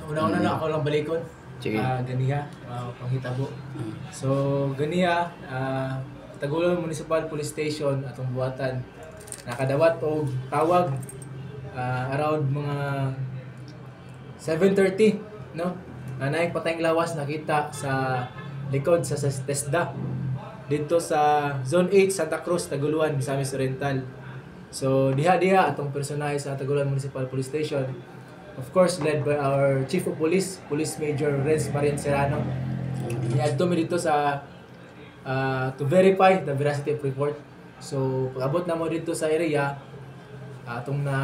Una-una na ako lang balikon. Sige. Ganiha, panghitabo. So, ganiha, Tagulon Municipal Police Station atong buhatan. Nakadawat og tawag around mga 7:30, no? Nanay patayng lawas nakita sa likod sa TESDA dito sa Zone 8 Santa Cruz, Taguluan, Misamis Oriental. So diha atong personahe sa Taguluan Municipal Police Station. Of course, led by our Chief of Police, Police Major Renz Marian Serrano. Niadto mi dito sa to verify the veracity of report. So pag-abot na mo dito sa area, atong na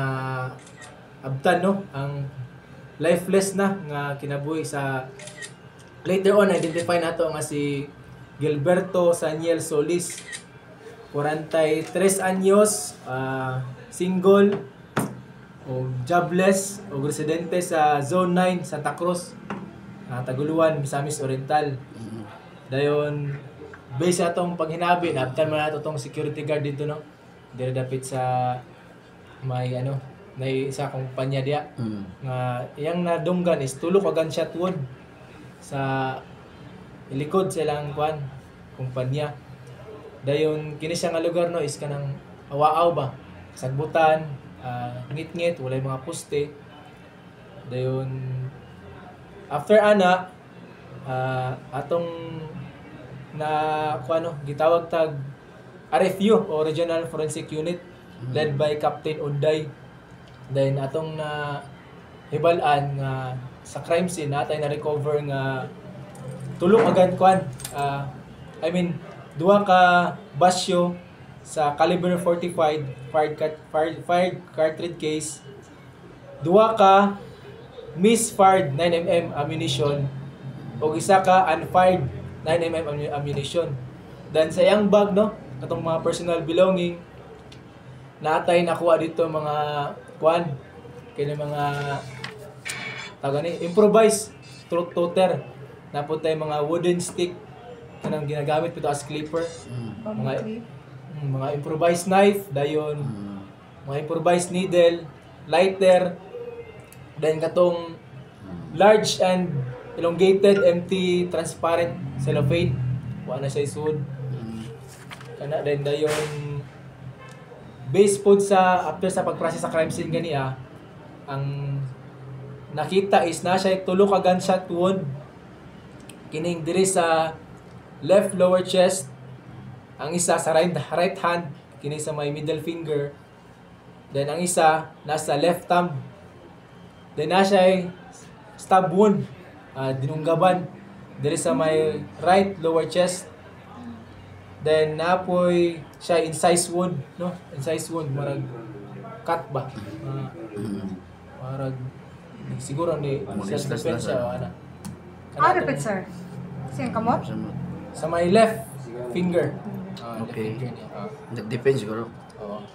abtan, no, ang lifeless na nga kinabuhi sa later on identify nato nga si Gilberto Saniel Solis, 43 anyos, single o jobless o residente sa Zone 9 Santa Cruz, Taguluan, Misamis Oriental. Dayon base sa atong paghinabi, naabtan man nato tong security guard dito, no, dire dapit sa may may isa kumpanya diya nga iyang nadunggan is tulo ka gunshot wound sa ilikod sa ilang kumpanya. Dayon kini siya nga lugar, no, is kanang awaaw ba, sagbutan, ngit-ngit, walay mga poste. Dayon after atong na gitawag tag RFU o Regional Forensic Unit led by Captain Unday. Then atong na hibalan nga sa crime scene natay na recover nga tulo agad duha ka basyo sa caliber 45 fired cartridge case, duha ka misfired 9mm ammunition o isa ka unfired 9mm ammunition. Then sa iyang bag, no, katong mga personal belonging, natay nakuha dito mga kaya mga improvised throat toter. Naputay mga wooden stick kanang ginagamit pito as clipper. Mga improvised knife, dayon mga improvised needle, lighter, then katong large and elongated empty transparent cellophane na siya isud kana. Then dayon based po sa after sa pagprocess sa crime scene ganiya, ang nakita is na siya tulo ka gunshot wound kining diri sa left lower chest, ang isa sa right hand kini sa may middle finger, then ang isa nasa left thumb, then na siya stab wound, dinunggaban diri sa may right lower chest. Then napoy siya incise wound, no, incise wound marag cut ba, marag siguro ni self defense siya repeat sir. Siyang kamot? Sa may left finger. Okay. Nag-depend siguro.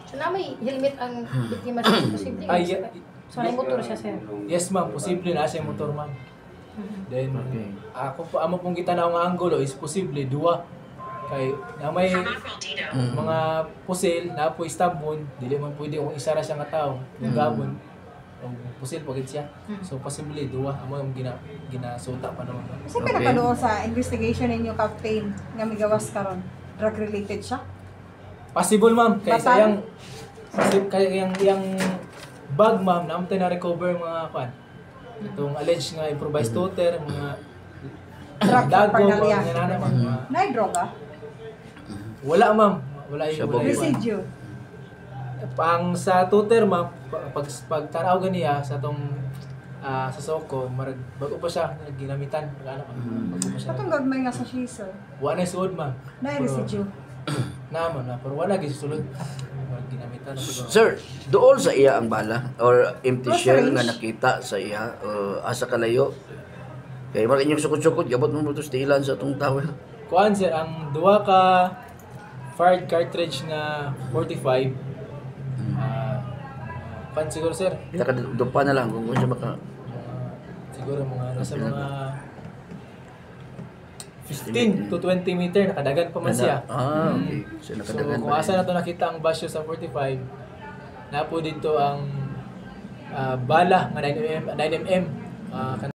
So na may helmet ang biktima sa posible? So na motor siya sir? Yes ma'am, posible na siya motor ma'am. Then ako amo pong gitanaw nga anggulo is posible duwa kay na may mga pusil na po stab wound, dili man pwede kung isa ra siya nga tawo yung gabon o pusil pagit siya. So possibly duwa amo yung ginasuta pa naman. Kasi pinakadoon sa investigation ninyo, Captain, nga migawas karon, drug related siya? Possible ma'am, kay sayang yung bag ma'am namtay na recover mga itong alleged nga improvised toter, mga dago mga nanana ma'am. Nay droga? Wala ma'am, wala yung Residue. Pang sa toter ma'am, pagtanaw ganiya sa tong sa Soko, bago pa siya ginamitan, bago pa siya. Katong gagmay nga sa shisha. Wala suod ma'am. Nay residue. Naman na, pero wala gisulod. Ginamitan na siguro. Sir, dool sa iya ang bala or empty shell nga nakita sa iya asa kalayo. Kay mara inyong sukod-sukod gabot mo to stilan sa tong tower. Kuan sir, ang duha ka fired cartridge na 45. Pan siguro sir. Nakadupa na lang kung siya maka siguro mga nasa mga 15 to 20 meter, nakadagan pa man siya. Okay. So, nakadagan kung asa na to nakita ang basyo sa 45, napo dito ang bala nga 9mm